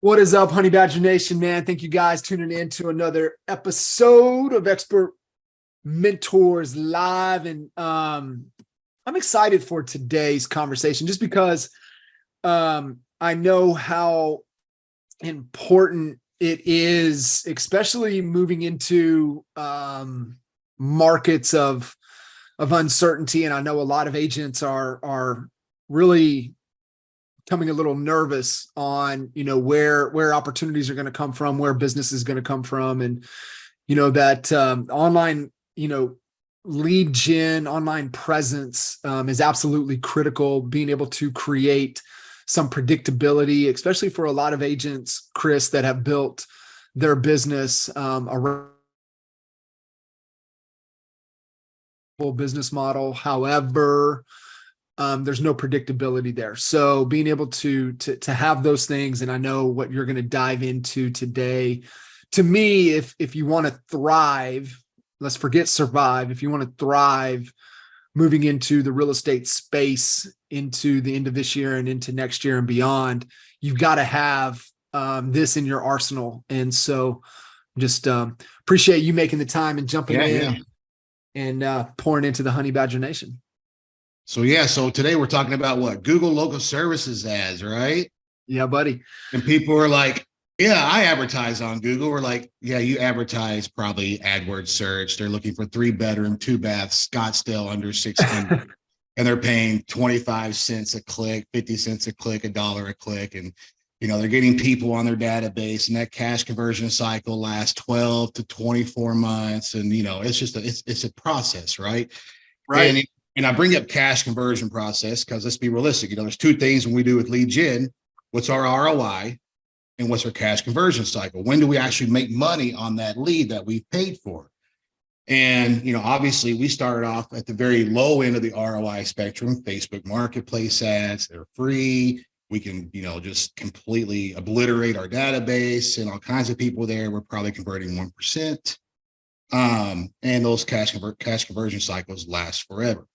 What is up, Honey Badger Nation, man? Thank you guys tuning in to another episode of Expert Mentors Live. And I'm excited for today's conversation just because I know how important it is, especially moving into markets of uncertainty. And I know a lot of agents are really becoming a little nervous on, where opportunities are going to come from, where business is going to come from. And, that online, lead gen, online presence is absolutely critical. Being able to create some predictability, especially for a lot of agents, Kris, that have built their business around business model. However, there's no predictability there. So being able to have those things, and I know what you're going to dive into today. To me, if you want to thrive, let's forget survive. If you want to thrive moving into the real estate space into the end of this year and into next year and beyond, you've got to have this in your arsenal. And so just appreciate you making the time and jumping in and pouring into the Honey Badger Nation. So today we're talking about what? Google local services ads, right? Yeah, buddy. And people are like, yeah, I advertise on Google. We're like, yeah, you advertise probably AdWords search. They're looking for 3-bedroom, 2-bath, Scottsdale under 600. And they're paying 25 cents a click, 50 cents a click, $1 a click. And, they're getting people on their database, and that cash conversion cycle lasts 12 to 24 months. And, it's just, it's a process, right? Right. And I bring up cash conversion process because let's be realistic. There's two things when we do with lead gen. What's our ROI and what's our cash conversion cycle? When do we actually make money on that lead that we've paid for? And, obviously we started off at the very low end of the ROI spectrum. Facebook marketplace ads, they're free. We can, just completely obliterate our database and all kinds of people there. We're probably converting 1%. And those cash conversion cycles last forever.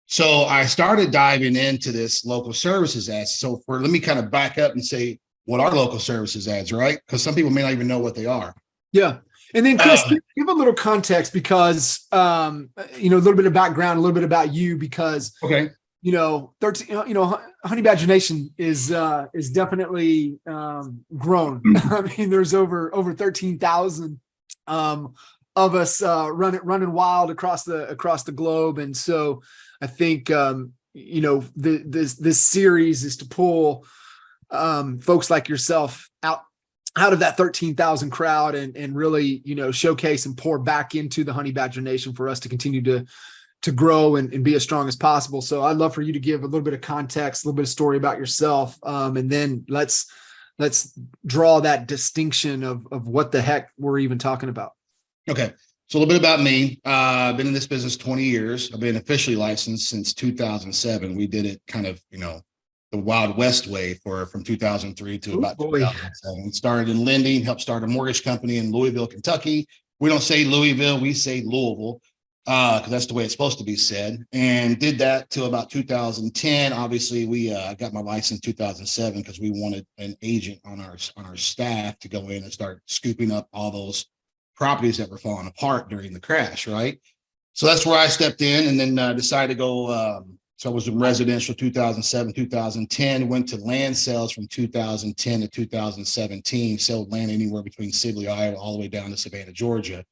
So I started diving into this local services ads. So let me kind of back up and say, what are local services ads, right? Because some people may not even know what they are. Yeah. And then Kris, give a little context because, a little bit of background, a little bit about you, because, okay. 13, Honey Badger Nation is definitely grown. I mean, there's over 13,000 of us running wild across the globe. And so I think, this series is to pull folks like yourself out of that 13,000 crowd and really, showcase and pour back into the Honey Badger Nation for us to continue to grow and be as strong as possible. So I'd love for you to give a little bit of context, a little bit of story about yourself. And then let's draw that distinction of what the heck we're even talking about. Okay. So a little bit about me. I've been in this business 20 years. I've been officially licensed since 2007. We did it kind of, the Wild West way from 2003 to about 2007. Started in lending, helped start a mortgage company in Louisville, Kentucky. We don't say Louisville, we say Louisville, because that's the way it's supposed to be said. And did that till about 2010. Obviously, we got my license in 2007 because we wanted an agent on our staff to go in and start scooping up all those properties that were falling apart during the crash, right? So that's where I stepped in, and then decided to go. So I was in residential 2007, 2010, went to land sales from 2010 to 2017, sold land anywhere between Sibley, Iowa, all the way down to Savannah, Georgia.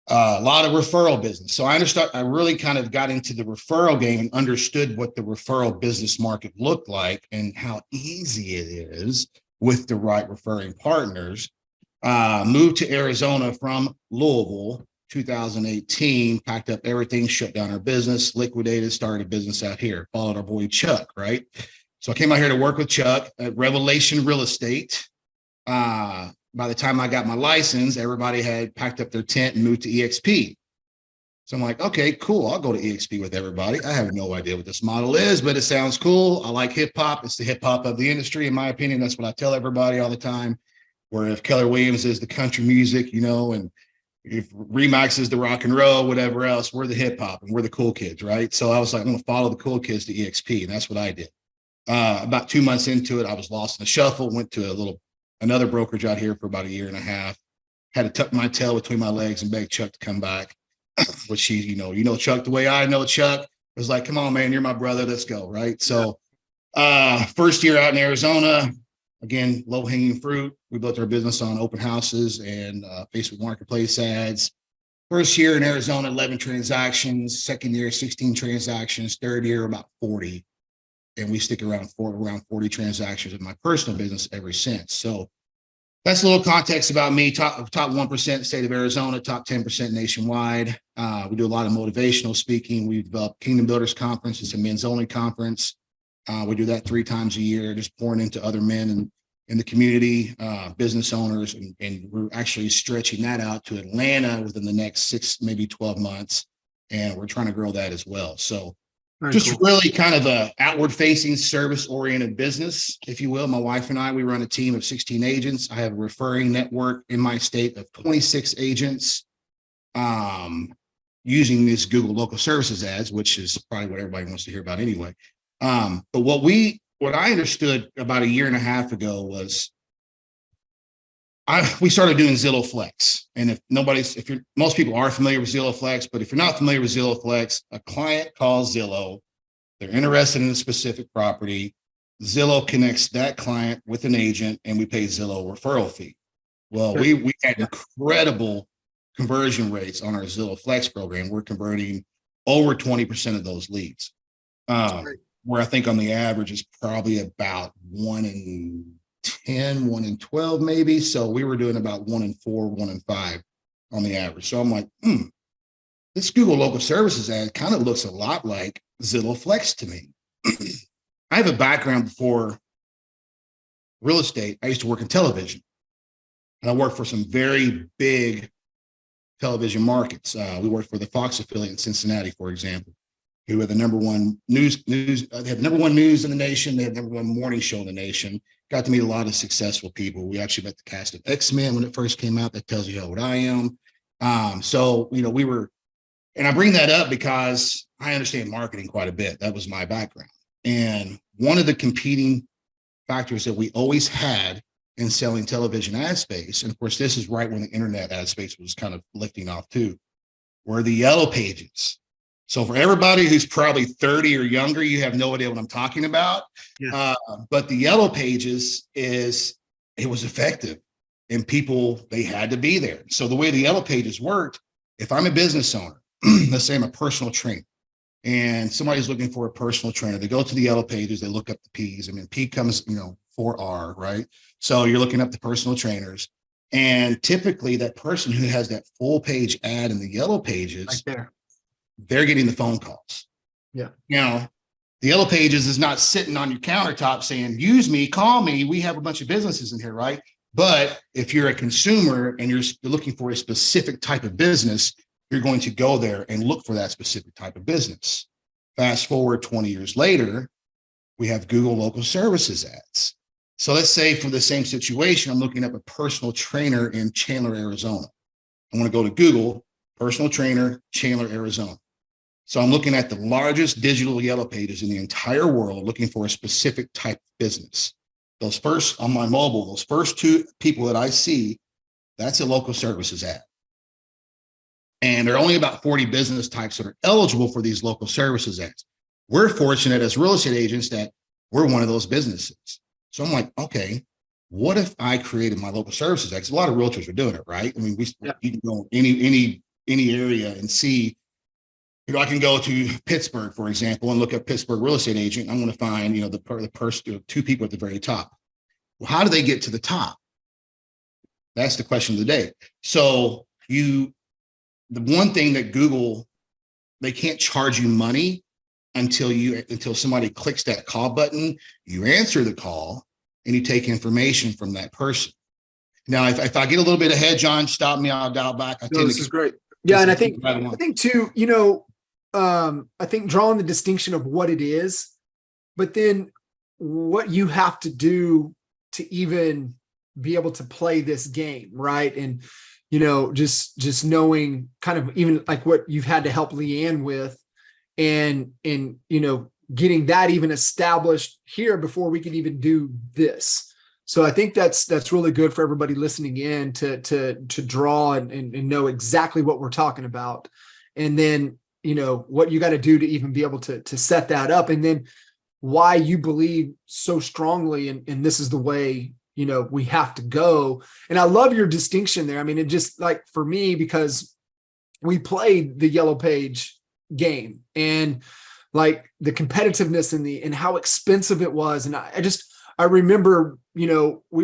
A lot of referral business. So I really kind of got into the referral game and understood what the referral business market looked like and how easy it is with the right referring partners. Moved to Arizona from Louisville, 2018, packed up everything, shut down our business, liquidated, started a business out here, followed our boy Chuck, right? So I came out here to work with Chuck at Revelation Real Estate. By the time I got my license, everybody had packed up their tent and moved to EXP. So I'm like, okay, cool. I'll go to EXP with everybody. I have no idea what this model is, but it sounds cool. I like hip hop. It's the hip hop of the industry, in my opinion. That's what I tell everybody all the time. Where if Keller Williams is the country music, and if Remax is the rock and roll, whatever else, we're the hip hop and we're the cool kids, right? So I was like, I'm going to follow the cool kids to EXP. And that's what I did. About 2 months into it, I was lost in the shuffle, went to a little another brokerage out here for about a year and a half. Had to tuck my tail between my legs and beg Chuck to come back. Which he, Chuck the way I know Chuck. It was like, come on, man, you're my brother. Let's go. Right. So first year out in Arizona, again, low hanging fruit. We built our business on open houses and Facebook marketplace ads. First year in Arizona, 11 transactions. Second year, 16 transactions. Third year, about 40. And we stick around 40 transactions in my personal business ever since. So that's a little context about me. Top 1% state of Arizona, top 10% nationwide. We do a lot of motivational speaking. We developed Kingdom Builders Conference. It's a men's only conference. We do that 3 times a year, just pouring into other men in the community, business owners, and we're actually stretching that out to Atlanta within the next 6, maybe 12 months. And we're trying to grow that as well. So just really kind of a outward facing service oriented business, if you will. My wife and I, we run a team of 16 agents. I have a referring network in my state of 26 agents using these Google local services ads, which is probably what everybody wants to hear about anyway. But what I understood about a year and a half ago was we started doing Zillow Flex. And most people are familiar with Zillow Flex, but if you're not familiar with Zillow Flex, a client calls Zillow, they're interested in a specific property. Zillow connects that client with an agent and we pay Zillow a referral fee. Well, we had incredible conversion rates on our Zillow Flex program. We're converting over 20% of those leads. Where I think on the average is probably about 1 in 10, 1 in 12, maybe. So we were doing about 1 in 4, 1 in 5 on the average. So I'm like, this Google local services ad kind of looks a lot like Zillow Flex to me. I have a background before real estate. I used to work in television and I worked for some very big television markets. We worked for the Fox affiliate in Cincinnati, for example. Who had the number one news. They had the number one news in the nation. They had the number one morning show in the nation. Got to meet a lot of successful people. We actually met the cast of X-Men when it first came out. That tells you how old I am. So we were, and I bring that up because I understand marketing quite a bit. That was my background. And one of the competing factors that we always had in selling television ad space, and of course, this is right when the internet ad space was kind of lifting off too, were the yellow pages. So for everybody who's probably 30 or younger, you have no idea what I'm talking about. Yeah. But the yellow pages it was effective and people, they had to be there. So the way the yellow pages worked, if I'm a business owner, let's say I'm a personal trainer and somebody's looking for a personal trainer, they go to the yellow pages, they look up the P's. I mean, P comes, for R, right? So you're looking up the personal trainers. And typically that person who has that full page ad in the yellow pages, right there, they're getting the phone calls. Yeah. Now, the yellow pages is not sitting on your countertop saying, use me, call me. We have a bunch of businesses in here, right? But if you're a consumer and you're looking for a specific type of business, you're going to go there and look for that specific type of business. Fast forward 20 years later, we have Google local services ads. So let's say for the same situation, I'm looking up a personal trainer in Chandler, Arizona. I want to go to Google, personal trainer, Chandler, Arizona. So I'm looking at the largest digital yellow pages in the entire world, looking for a specific type of business. Those first on my mobile, those first 2 people that I see, that's a local services ad. And there are only about 40 business types that are eligible for these local services ads. We're fortunate as real estate agents that we're one of those businesses. So I'm like, okay, what if I created my local services ad? Because a lot of realtors are doing it, right? I mean, you can go any area and see. I can go to Pittsburgh, for example, and look at Pittsburgh real estate agent. I'm going to find, the person, 2 people at the very top. Well, how do they get to the top? That's the question of the day. So the one thing that Google, they can't charge you money until somebody clicks that call button, you answer the call and you take information from that person. Now, if I get a little bit ahead, John, stop me, I'll dial back. This is great. Yeah. And I think too, I think drawing the distinction of what it is, but then what you have to do to even be able to play this game, right? And, just knowing kind of even like what you've had to help Leanne with and getting that even established here before we can even do this. So I think that's really good for everybody listening in to draw and know exactly what we're talking about. And then, what you got to do to even be able to set that up, and then why you believe so strongly. And this is the way, we have to go. And I love your distinction there. I mean, it just, like, for me, because we played the yellow page game, and like the competitiveness and how expensive it was. And I remember, we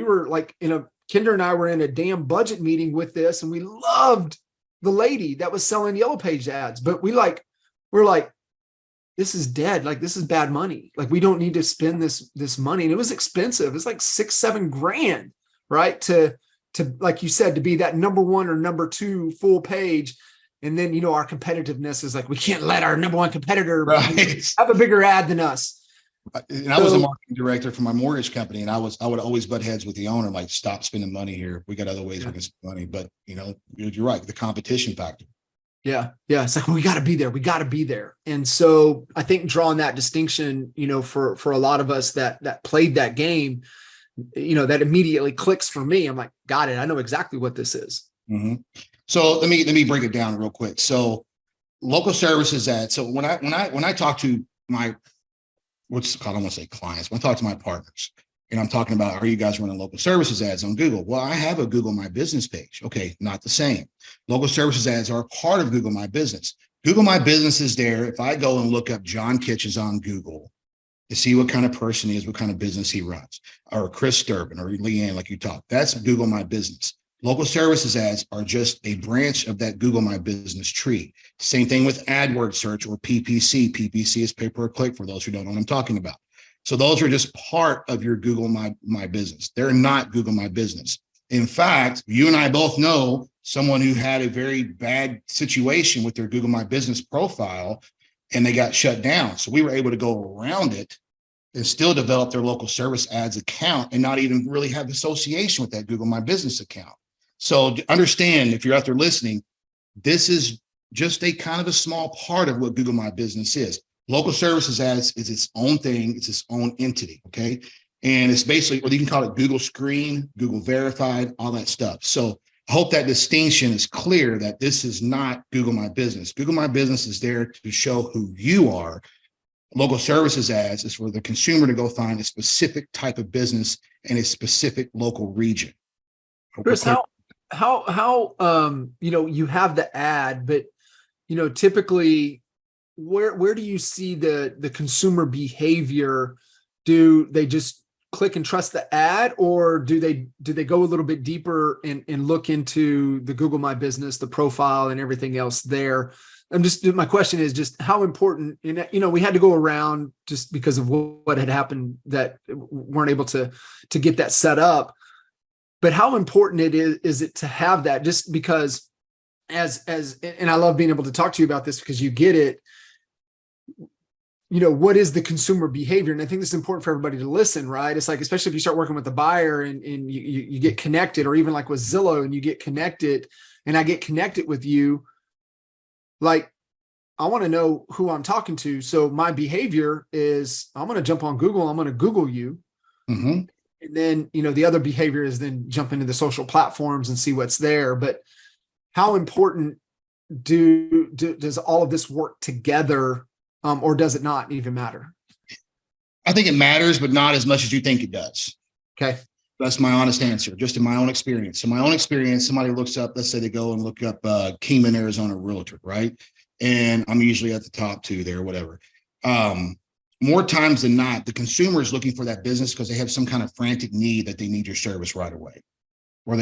were like Kinder and I were in a damn budget meeting with this, and we loved the lady that was selling yellow page ads, but we're like, this is dead. Like, this is bad money. Like, we don't need to spend this money. And it was expensive. It's like $6-7 grand, right? To, like you said, to be that number one or number two full page. And then, our competitiveness is like, we can't let our number one competitor have a bigger ad than us. And I was a marketing director for my mortgage company, and I would always butt heads with the owner, like, stop spending money here. We got other ways we can spend money. But you're right, the competition factor. Yeah. It's like, we got to be there. We got to be there. And so I think drawing that distinction, for a lot of us that played that game, that immediately clicks for me. I'm like, got it. I know exactly what this is. Mm-hmm. So let me break it down real quick. So local services ads. So when I talk to my, what's called, I don't want to say clients, when I talk to my partners, and I'm talking about, are you guys running local services ads on Google? Well, I have a Google My Business page. Okay, not the same. Local services ads are part of Google My Business. Google My Business is there. If I go and look up John Kitchens on Google to see what kind of person he is, what kind of business he runs, or Kris Durbin or Leanne, like you talked, that's Google My Business. Local services ads are just a branch of that Google My Business tree. Same thing with AdWords search or PPC. PPC is pay per click, for those who don't know what I'm talking about. So those are just part of your Google My Business. They're not Google My Business. In fact, you and I both know someone who had a very bad situation with their Google My Business profile, and they got shut down. So we were able to go around it and still develop their local service ads account and not even really have association with that Google My Business account. So understand, if you're out there listening, this is just a kind of a small part of what Google My Business is. Local services ads is its own thing. It's its own entity. Okay. And it's basically, or you can call it Google Screen, Google Verified, all that stuff. So I hope that distinction is clear, that this is not Google My Business. Google My Business is there to show who you are. Local services ads is for the consumer to go find a specific type of business in a specific local region. Kris, how you have the ad, but typically where do you see the consumer behavior? Do they just click and trust the ad, or do they go a little bit deeper and look into the Google My Business, the profile, and everything else there? My question is just how important, we had to go around just because of what had happened, that weren't able to get that set up. But how important is it to have that? Just because and I love being able to talk to you about this because you get it. What is the consumer behavior? And I think this is important for everybody to listen, right? It's like, especially if you start working with the buyer and you get connected, or even like with Zillow and you get connected, and I get connected with you, like, I want to know who I'm talking to. So my behavior is, I'm going to jump on Google. I'm going to Google you. Mm-hmm. And then, the other behavior is then jump into the social platforms and see what's there. But how important does all of this work together? Or does it not even matter? I think it matters, but not as much as you think it does. Okay. That's my honest answer, just in my own experience. So my own experience, somebody looks up, let's say they go and look up Kingman, Arizona realtor, right? And I'm usually at the top two there, whatever. More times than not, the consumer is looking for that business because they have some kind of frantic need that they need your service right away. Or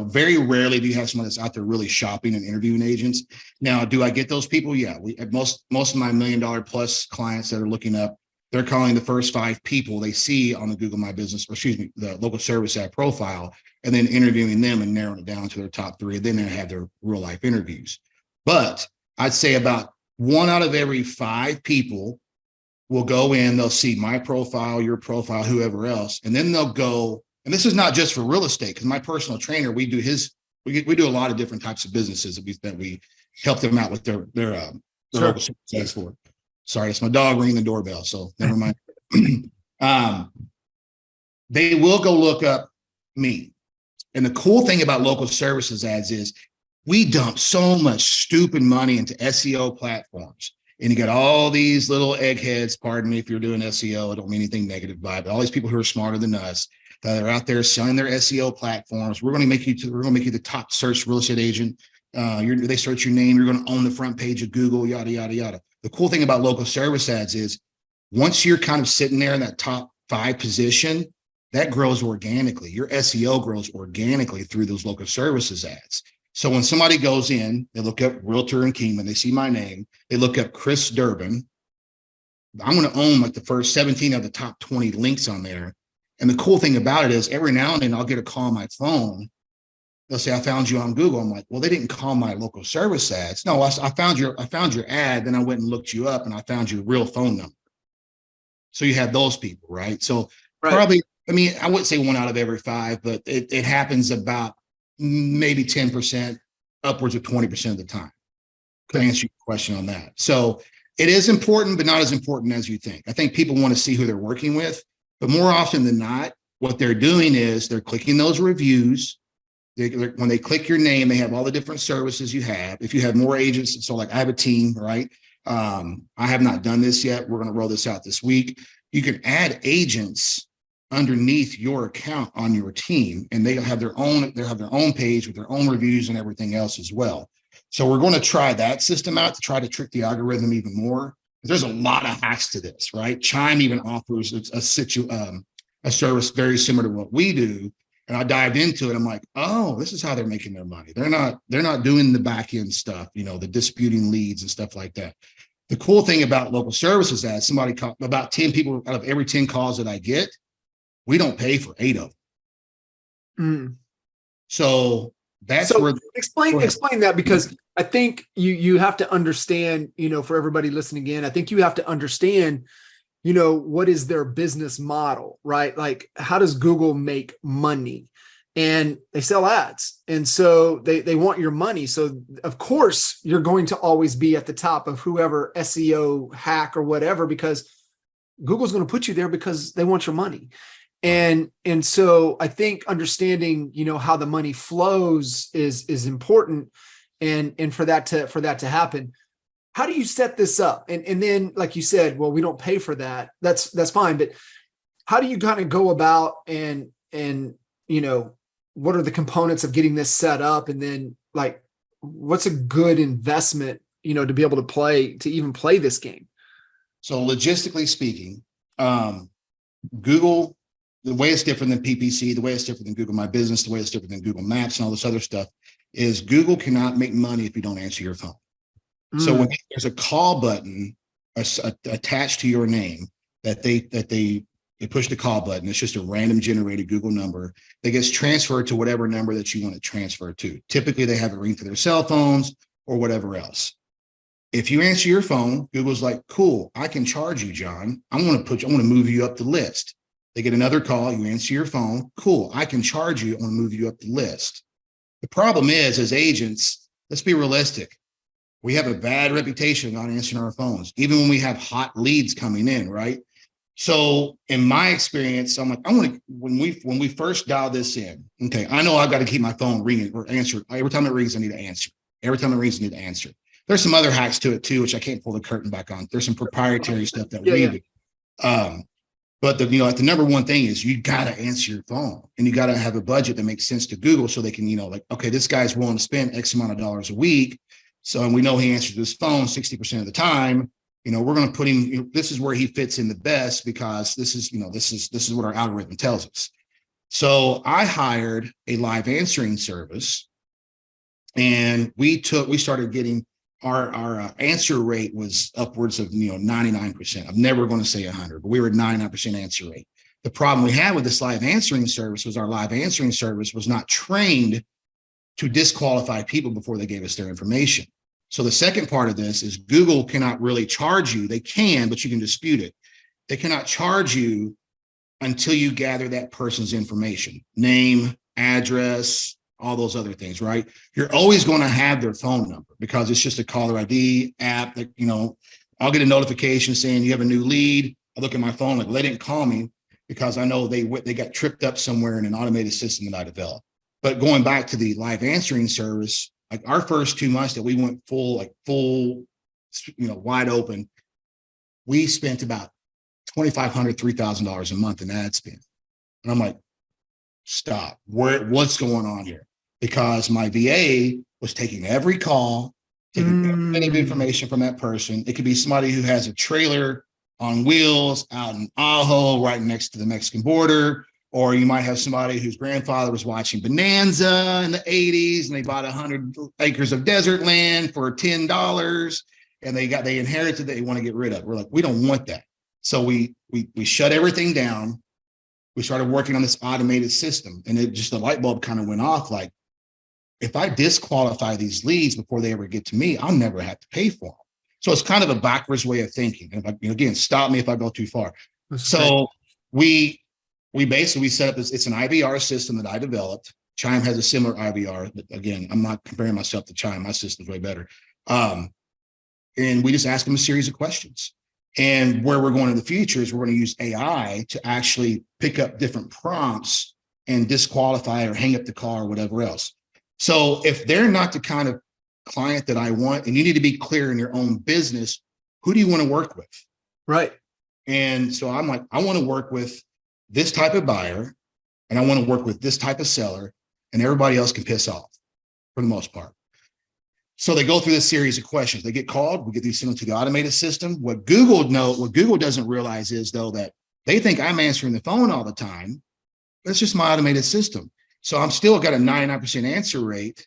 very rarely do you have someone that's out there really shopping and interviewing agents. Now, do I get those people? Yeah. Most of my $1 million plus clients that are looking up, they're calling the first 5 people they see on the Google My Business, or the local service ad profile, and then interviewing them and narrowing it down to their top 3. And then they have their real life interviews. But I'd say about 1 out of every 5 people will go in, they'll see my profile, your profile, whoever else, and then they'll go. And this is not just for real estate, because my personal trainer, we do a lot of different types of businesses that we help them out with their local service for. Sorry, it's my dog ringing the doorbell, so never mind. they will go look up me. And the cool thing about local services ads is we dump so much stupid money into SEO platforms. And you got all these little eggheads, pardon me if you're doing SEO, I don't mean anything negative by it, but all these people who are smarter than us that are out there selling their SEO platforms. We're going to make you the top search real estate agent. They search your name, you're going to own the front page of Google, yada, yada, yada. The cool thing about local service ads is once you're kind of sitting there in that top 5 position, that grows organically. Your SEO grows organically through those local services ads. So when somebody goes in, they look up realtor in Kingman, they see my name, they look up Kris Durbin. I'm going to own like the first 17 of the top 20 links on there. And the cool thing about it is every now and then I'll get a call on my phone. They'll say, I found you on Google. I'm like, well, they didn't call my local service ads. No, I found your ad. Then I went and looked you up and I found your real phone number. So you have those people, right? So probably, I mean, I wouldn't say 1 out of every 5, but it happens about maybe 10%, upwards of 20% of the time, to answer your question on that. So it is important, but not as important as you think. I think people want to see who they're working with, but more often than not, what they're doing is they're clicking those reviews. When they click your name, they have all the different services you have. If you have more agents, so like I have a team, right? I have not done this yet. We're going to roll this out this week. You can add agents underneath your account on your team, and they'll have their own page with their own reviews and everything else as well. So we're going to try that system out to try to trick the algorithm even more. There's a lot of hacks to this, right? Chime even offers a service very similar to what we do. And I dived into it. I'm like, oh, this is how they're making their money. They're not doing the back end stuff, the disputing leads and stuff like that. The cool thing about local services ads, about 10 people out of every 10 calls that I get, we don't pay for 8 of them. So that's where explain that, because I think you have to understand, for everybody listening in, I think you have to understand, what is their business model, right? Like, how does Google make money? And they sell ads. And so they want your money. So of course you're going to always be at the top of whoever SEO hack or whatever, because Google's going to put you there because they want your money. And so I think understanding, how the money flows is important. And for that to happen, how do you set this up? And then, like you said, well, we don't pay for that. That's fine. But how do you kind of go about and what are the components of getting this set up? And then, like, what's a good investment, to be able to even play this game? So logistically speaking, Google, the way it's different than PPC, the way it's different than Google My Business, the way it's different than Google Maps and all this other stuff is Google cannot make money if you don't answer your phone. So when there's a call button attached to your name that they push the call button, it's just a random generated Google number that gets transferred to whatever number that you want to transfer to. Typically, they have it ring to their cell phones or whatever else. If you answer your phone, Google's like, cool, I can charge you, John. I'm going to move you up the list. They get another call, you answer your phone, cool, I can charge you, I'm going to move you up the list. The problem is, as agents, let's be realistic. We have a bad reputation on answering our phones, even when we have hot leads coming in, right? So in my experience, I'm like, when we first dial this in, okay, I know I've got to keep my phone ringing or answer. Every time it rings, I need to answer. Every time it rings, I need to answer. There's some other hacks to it too, which I can't pull the curtain back on. There's some proprietary stuff that we do. But the number one thing is you got to answer your phone, and you got to have a budget that makes sense to Google so they can, okay, this guy's willing to spend X amount of dollars a week. So, and we know he answers his phone 60% of the time, we're going to put him, this is where he fits in the best because this is what our algorithm tells us. So I hired a live answering service, and we started getting our answer rate was upwards of 99%. I'm never going to say 100, but we were at 99% answer rate. The problem we had with this live answering service was our live answering service was not trained to disqualify people before they gave us their information. So the second part of this is Google cannot really charge you. They can, but you can dispute it. They cannot charge you until you gather that person's information, name, address, all those other things, right? You're always going to have their phone number because it's just a caller ID app that, I'll get a notification saying you have a new lead. I look at my phone, like, well, they didn't call me. because I know they got tripped up somewhere in an automated system that I developed. But going back to the live answering service, like our first 2 months that we went full, wide open, we spent about $2,500, $3,000 a month in ad spend. And I'm like, stop. What's going on here? Because my VA was taking every call, taking every bit of information from that person. It could be somebody who has a trailer on wheels out in Ajo, right next to the Mexican border. Or you might have somebody whose grandfather was watching Bonanza in the 80s and they bought 100 acres of desert land for $10 and they inherited that they want to get rid of. We're like, we don't want that. So we shut everything down. We started working on this automated system, and the light bulb kind of went off. Like, if I disqualify these leads before they ever get to me, I'll never have to pay for them. So it's kind of a backwards way of thinking. And again, stop me if I go too far. So we basically set up this, it's an IVR system that I developed. Chime has a similar IVR, but again, I'm not comparing myself to Chime. My system's way better. And we just ask them a series of questions. And where we're going in the future is we're going to use AI to actually pick up different prompts and disqualify or hang up the call or whatever else. So if they're not the kind of client that I want, and you need to be clear in your own business, who do you want to work with? Right. And so I'm like, I want to work with this type of buyer, and I want to work with this type of seller, and everybody else can piss off for the most part. So they go through this series of questions. They get called. We get these sent to the automated system. What Google doesn't realize is, though, that they think I'm answering the phone all the time. That's just my automated system. So I'm still got a 99% answer rate,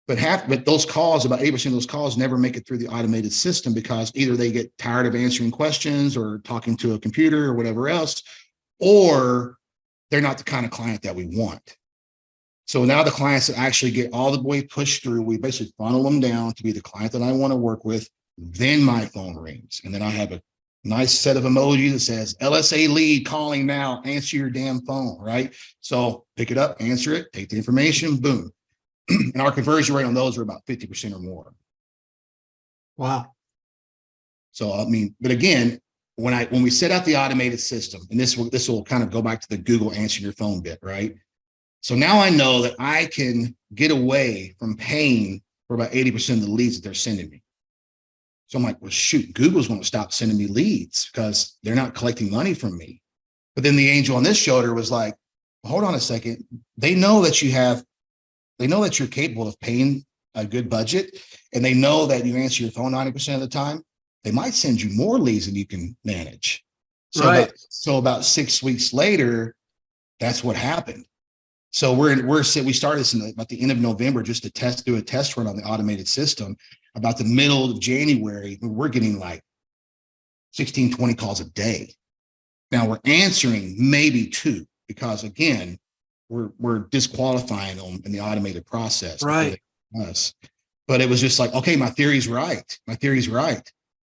but those calls, about 80% of those calls never make it through the automated system because either they get tired of answering questions or talking to a computer or whatever else, or they're not the kind of client that we want. So now the clients that actually get all the way pushed through, we basically funnel them down to be the client that I want to work with. Then my phone rings. And then I have a nice set of emojis that says LSA lead calling now, answer your damn phone, right? So pick it up, answer it, take the information, boom. And our conversion rate on those are about 50% or more. Wow. So, I mean, but again, when we set out the automated system, and this will kind of go back to the Google answer your phone bit, right? So now I know that I can get away from paying for about 80% of the leads that they're sending me. So I'm like, well, shoot, Google's going to stop sending me leads because they're not collecting money from me. But then the angel on this shoulder was like, hold on a second. They know that you're capable of paying a good budget, and they know that you answer your phone 90% of the time. They might send you more leads than you can manage. So, right. About 6 weeks later, that's what happened. So we started this about the end of November just to do a test run on the automated system. About the middle of January, we're getting like 16, 20 calls a day. Now we're answering maybe 2 because again, we're disqualifying them in the automated process. Right. But it was just like, okay, my theory's right.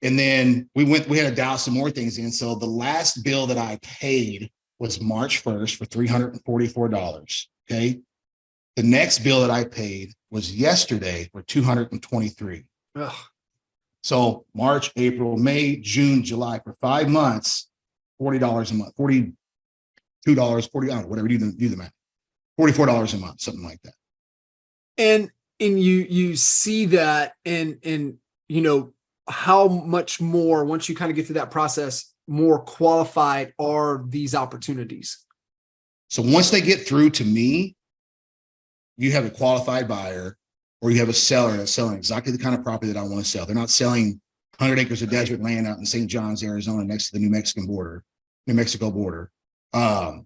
And then we had to dial some more things in. So the last bill that I paid was March 1st for $344. Okay. The next bill that I paid was yesterday for $223. Ugh. So March, April, May, June, July, for 5 months, $40 a month, $42, $40, whatever, do the math, $44 a month, something like that. And you see that, and you know, how much more, once you kind of get through that process, more qualified are these opportunities? So once they get through to me, you have a qualified buyer, or you have a seller that's selling exactly the kind of property that I want to sell. They're not selling 100 acres of desert land out in St. John's, Arizona, next to the New Mexico border.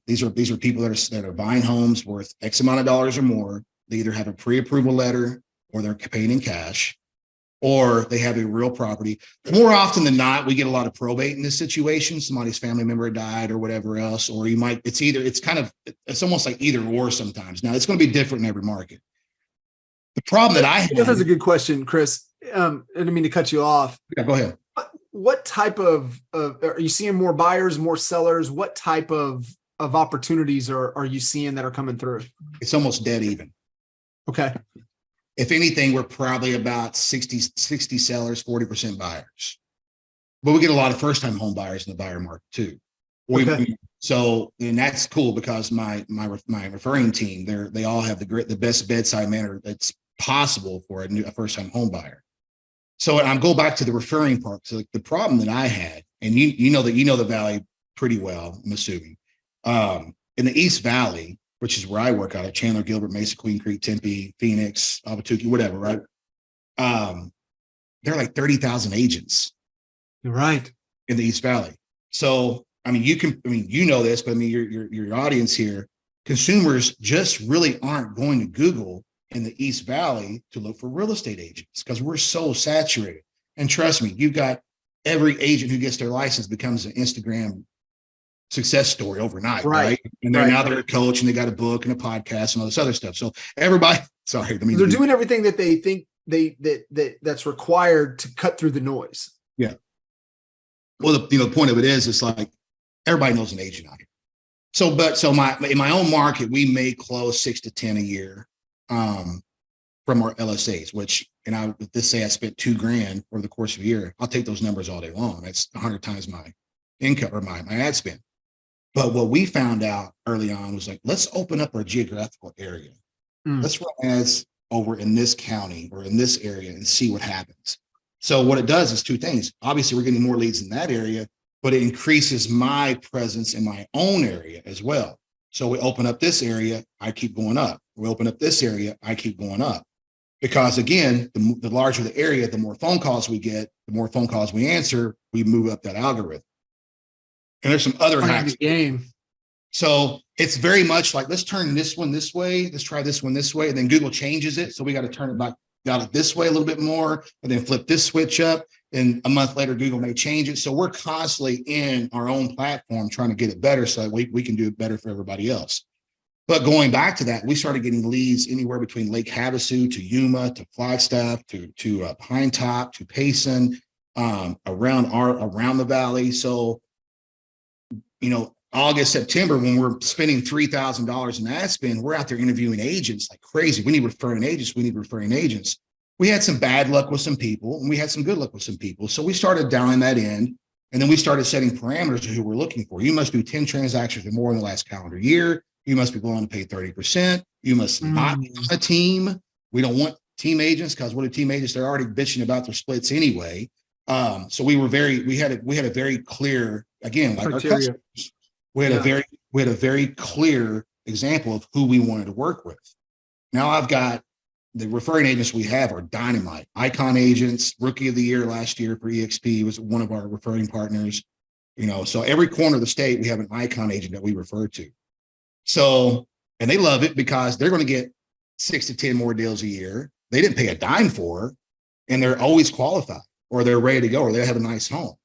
These are people that are buying homes worth X amount of dollars or more. They either have a pre-approval letter, or they're paying in cash, or they have a real property. More often than not, we get a lot of probate in this situation. Somebody's family member died or whatever else, or it's almost like either or sometimes. Now it's going to be different in every market. The problem that I have. That's a good question, Kris. I didn't mean to cut you off. Yeah, go ahead. What type of are you seeing? More buyers, more sellers? What type of opportunities are you seeing that are coming through? It's almost dead even. Okay. If anything, we're probably about 60 sellers, 40% buyers. But we get a lot of first-time home buyers in the buyer market too. Okay. So, and that's cool because my referring team, they all have the best bedside manner that's possible for a first time home buyer. So I'm go back to the referring part. So like the problem that I had, and you know the Valley pretty well, I'm assuming. In the East Valley, which is where I work out of, Chandler, Gilbert, Mesa, Queen Creek, Tempe, Phoenix, Albuquerque, whatever, right? There are like 30,000 agents. You're right. In the East Valley. So I mean, you know this, but I mean, your audience here, consumers just really aren't going to Google in the East Valley to look for real estate agents because we're so saturated. And trust me, you've got every agent who gets their license becomes an Instagram success story overnight, right? And now they're a coach and they got a book and a podcast and all this other stuff. So everybody, sorry, they're doing everything that they think that's required to cut through the noise. Yeah. Well, the point of it is, it's like everybody knows an agent out here. So in my own market, we may close 6 to 10 a year from our LSAs, which, and I let's say I spent $2,000 over the course of a year. I'll take those numbers all day long. That's 100 times my income or my ad spend. But what we found out early on was like, let's open up our geographical area. Let's run ads over in this county or in this area and see what happens. So what it does is two things. Obviously, we're getting more leads in that area, but it increases my presence in my own area as well. So we open up this area, I keep going up. We open up this area, I keep going up. Because again, the larger the area, the more phone calls we get, the more phone calls we answer, we move up that algorithm. And there's some other hacks. Game. So it's very much like, let's turn this one this way, let's try this one this way, and then Google changes it. So we got to turn it back down it this way a little bit more, and then flip this switch up. And a month later, Google may change it. So we're constantly in our own platform trying to get it better so that we can do it better for everybody else. But going back to that, we started getting leads anywhere between Lake Havasu to Yuma to Flagstaff to Pine Top to Payson, around the valley. So, August, September, when we're spending $3,000 in ad spend, we're out there interviewing agents like crazy. We need referring agents. We had some bad luck with some people, and we had some good luck with some people. So we started dialing that in, and then we started setting parameters of who we're looking for. You must do 10 transactions or more in the last calendar year. You must be willing to pay 30%. You must not be on a team. We don't want team agents because what are team agents? They're already bitching about their splits anyway. So we had a very clear, again, like our customers, we had a very clear example of who we wanted to work with. Now I've got the referring agents we have are dynamite. Icon agents, rookie of the year last year for EXP was one of our referring partners. So every corner of the state, we have an Icon agent that we refer to. So, and they love it because they're going to get 6 to 10 more deals a year. They didn't pay a dime for, and they're always qualified, or they're ready to go, or they have a nice home.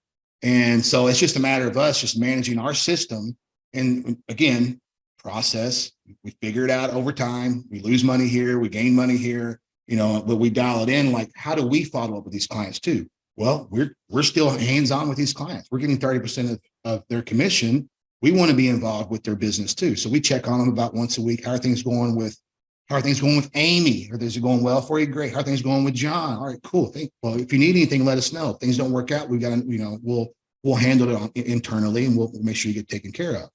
And so it's just a matter of us just managing our system. And again, process, we figure it out over time. We lose money here, we gain money here, but we dial it in. Like, how do we follow up with these clients too? Well, we're still hands-on with these clients. We're getting 30% of their commission. We want to be involved with their business too. So we check on them about once a week. How are things going with Amy? Are things going well for you? Great. How are things going with John? All right, cool. Well, if you need anything, let us know. If things don't work out, we got to, we'll handle it internally, and we'll make sure you get taken care of.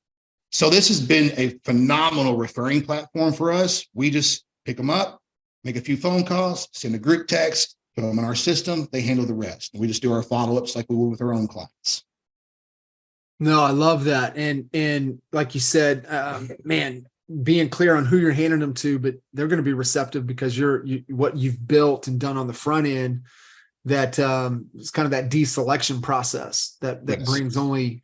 So this has been a phenomenal referring platform for us. We just pick them up, make a few phone calls, send a group text, put them in our system. They handle the rest. And we just do our follow-ups like we would with our own clients. No, I love that. And like you said, man, being clear on who you're handing them to, but they're going to be receptive because what you've built and done on the front end, that it's kind of that deselection process that brings only,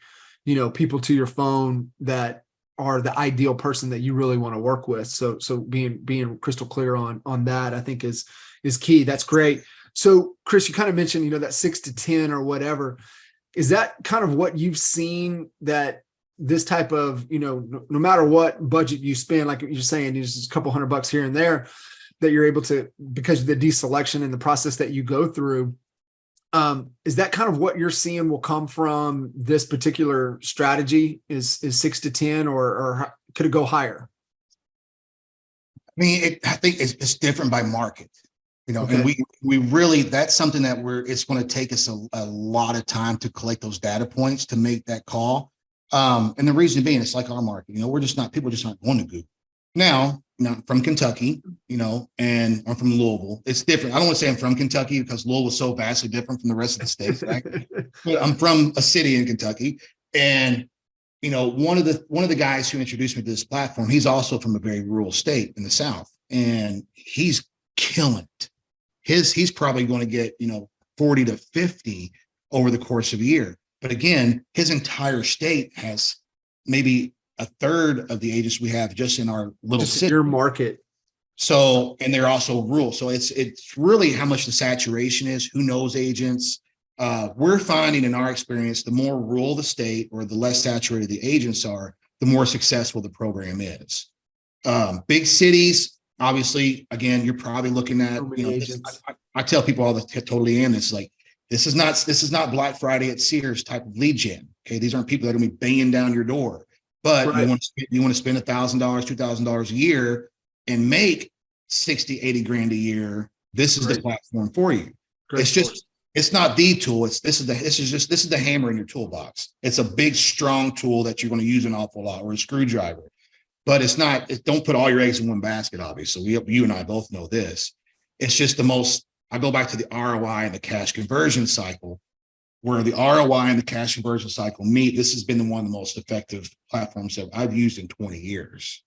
people to your phone that are the ideal person that you really want to work with. So being crystal clear on that, I think is key. That's great. So Kris, you kind of mentioned, that 6 to 10 or whatever. Is that kind of what you've seen, that this type of, no matter what budget you spend, like you're saying, there's a couple $100 here and there that you're able to, because of the deselection and the process that you go through, is that kind of what you're seeing will come from this particular strategy is 6 to 10 or could it go higher? I mean, I think it's different by market. Okay. And we really, that's something that it's going to take us a lot of time to collect those data points to make that call. And the reason being, it's like our market, people just aren't going to Google. Now, I'm from Kentucky, and I'm from Louisville. It's different. I don't want to say I'm from Kentucky because Louisville is so vastly different from the rest of the state, right? But I'm from a city in Kentucky. And, one of the guys who introduced me to this platform, he's also from a very rural state in the South, and he's killing it. He's probably going to get, 40 to 50 over the course of a year. But again, his entire state has maybe a third of the agents we have just in our little city. Your market. So, and they're also rural. So it's really how much the saturation is, who knows agents. We're finding in our experience, the more rural the state or the less saturated the agents are, the more successful the program is. Big cities, obviously, again, you're probably looking at, I tell people all the totally in, it's like, this is not Black Friday at Sears type of lead gen. Okay. These aren't people that are going to be banging down your door, but right. you want to spend $1,000, $2,000 a year and make 60, 80 grand a year. This is the platform for you. It's not the tool. This is the hammer in your toolbox. It's a big, strong tool that you're going to use an awful lot, or a screwdriver, but don't put all your eggs in one basket. Obviously, you and I both know this. It's just I go back to the ROI and the cash conversion cycle, where the ROI and the cash conversion cycle meet. This has been one of the most effective platforms that I've used in 20 years.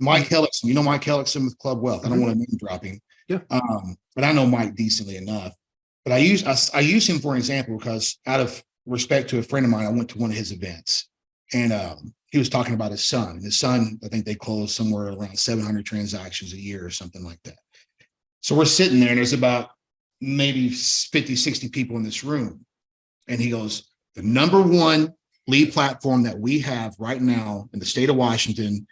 Mike Hellickson, Mike Hellickson with Club Wealth. I don't want to name dropping, but I know Mike decently enough. But I use him for an example because, out of respect to a friend of mine, I went to one of his events, and he was talking about his son. His son, I think they closed somewhere around 700 transactions a year or something like that. So we're sitting there, and there's about maybe 50, 60 people in this room. And he goes, the number one lead platform that we have right now in the state of Washington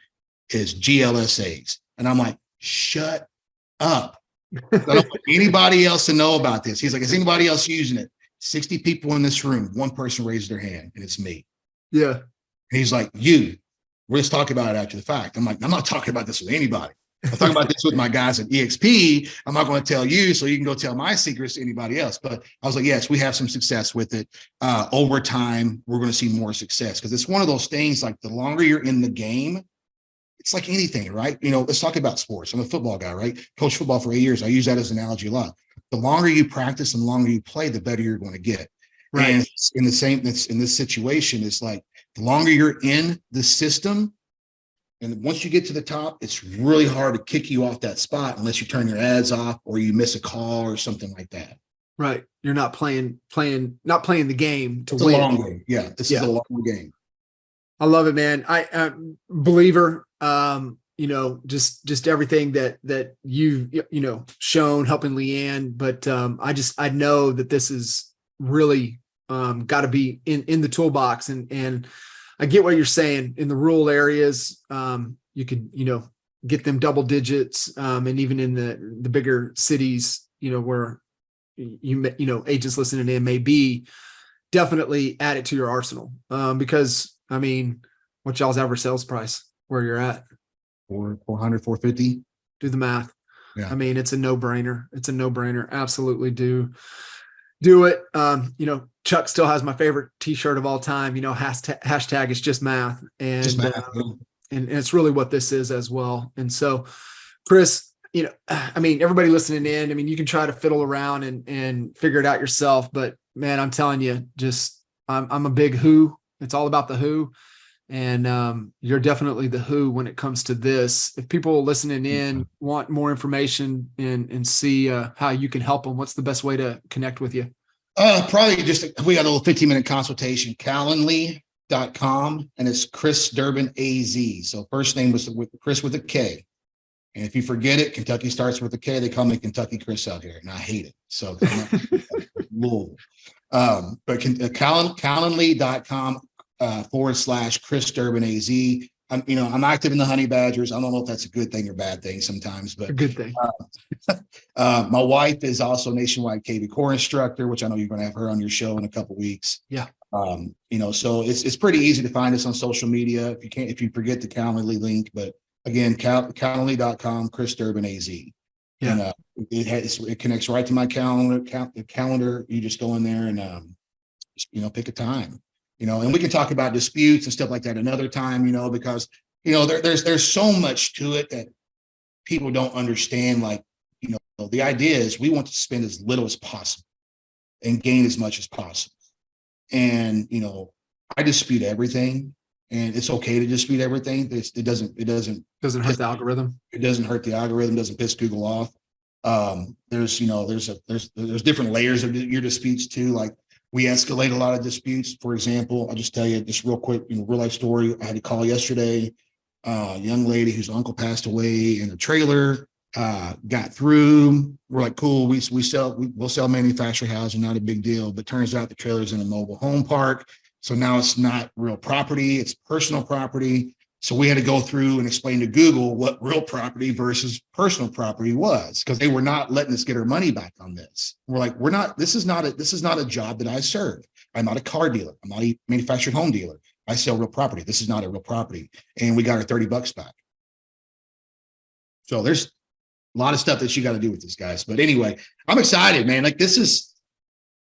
is GLSAs. And I'm like, shut up. I don't want anybody else to know about this. He's like, is anybody else using it? 60 people in this room. One person raised their hand, and it's me. Yeah. And he's like, we're just talking about it after the fact. I'm like, I'm not talking about this with anybody. I'm talking about this with my guys at EXP. I'm not going to tell you, so you can go tell my secrets to anybody else. But I was like, yes, we have some success with it. Over time, we're going to see more success, because it's one of those things, like, the longer you're in the game, it's like anything, right? Let's talk about sports. I'm a football guy, right? Coached football for 8 years. I use that as an analogy a lot. The longer you practice and the longer you play, the better you're going to get. Right. And in this situation, it's like, the longer you're in the system, and once you get to the top, it's really hard to kick you off that spot unless you turn your ads off or you miss a call or something like that. Right. You're not playing the game to win. It's a long game. Yeah. This is a long game. I love it, man. I believer, just everything that you've, shown, helping Leanne. But I know that this is really got to be in the toolbox, and I get what you're saying. In the rural areas, you could, get them double digits, and even in the bigger cities, where agents listening in may be, definitely add it to your arsenal. Because I mean, what's y'all's average sales price where you're at? 400, 450. Do the math. Yeah. I mean, it's a no-brainer. Absolutely do it. Chuck still has my favorite t-shirt of all time, hashtag it's just math. And, just math, and it's really what this is as well. And so, Kris, everybody listening in, you can try to fiddle around and figure it out yourself, but man, I'm telling you, I'm a big who. It's all about the who. And you're definitely the who when it comes to this. If people listening in want more information and see how you can help them, what's the best way to connect with you? Probably we got a little 15-minute consultation, Calendly.com, and it's Kris Durbin AZ. So first name was with Kris with a K. And if you forget it, Kentucky starts with a K. They call me Kentucky Kris out here, and I hate it. So Louisville. But Calendly.com / Kris Durbin AZ. I'm active in the Honey Badgers. I don't know if that's a good thing or bad thing sometimes, but a good thing. My wife is also nationwide KV core instructor, which I know you're going to have her on your show in a couple of weeks. Yeah. So it's pretty easy to find us on social media if you forget the Calendly link, but again, Calendly.com, Kris Durbin AZ. Yeah. And it connects right to my calendar. You just go in there and pick a time. and we can talk about disputes and stuff like that another time, because, there's so much to it that people don't understand. Like, the idea is we want to spend as little as possible and gain as much as possible. And, I dispute everything, and it's okay to dispute everything. It doesn't hurt the algorithm. It doesn't hurt the algorithm, doesn't piss Google off. There's different layers of your disputes too. Like, we escalate a lot of disputes. For example, I'll just tell you just real quick, real life story. I had a call yesterday. A young lady whose uncle passed away in a trailer, got through. We're like, cool. We'll sell manufactured housing, not a big deal. But turns out the trailer's in a mobile home park. So now it's not real property, it's personal property. So we had to go through and explain to Google what real property versus personal property was, because they were not letting us get our money back on this. We're like, this is not a job that I serve. I'm not a car dealer. I'm not a manufactured home dealer. I sell real property. This is not a real property. And we got our $30 back. So there's a lot of stuff that you got to do with this, guys. But anyway, I'm excited, man. Like, this is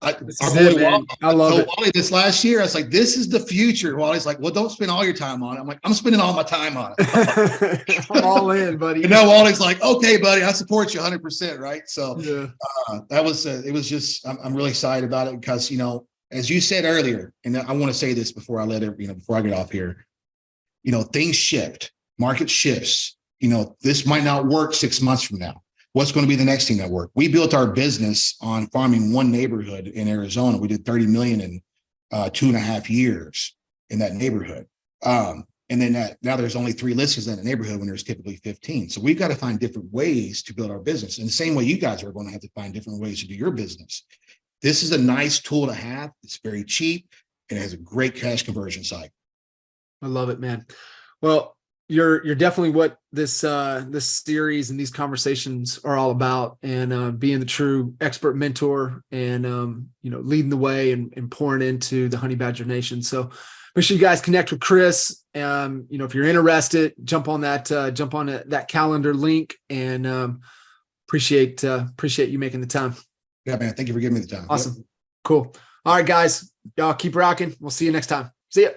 it, man. I love it. Wally, this last year, I was like, this is the future. Wally's like, well, don't spend all your time on it. I'm like, I'm spending all my time on it. I'm all in, buddy. Wally's like, okay, buddy, I support you 100%. Right. So yeah. It was just, I'm really excited about it because, as you said earlier, and I want to say this before I before I get off here, things shift, market shifts. This might not work 6 months from now. What's going to be the next thing that worked? We built our business on farming one neighborhood in Arizona. We did 30 million in 2.5 years in that neighborhood. And then now there's only 3 listings in that neighborhood when there's typically 15. So we've got to find different ways to build our business. In the same way you guys are going to have to find different ways to do your business. This is a nice tool to have. It's very cheap and it has a great cash conversion cycle. I love it, man. Well, you're definitely what this series and these conversations are all about, and being the true expert mentor and leading the way and pouring into the Honey Badger Nation. So make sure you guys connect with Kris. If you're interested, jump on that calendar link, and appreciate you making the time. Yeah, man. Thank you for giving me the time. Awesome. Yep. Cool. All right, guys. Y'all keep rocking. We'll see you next time. See ya.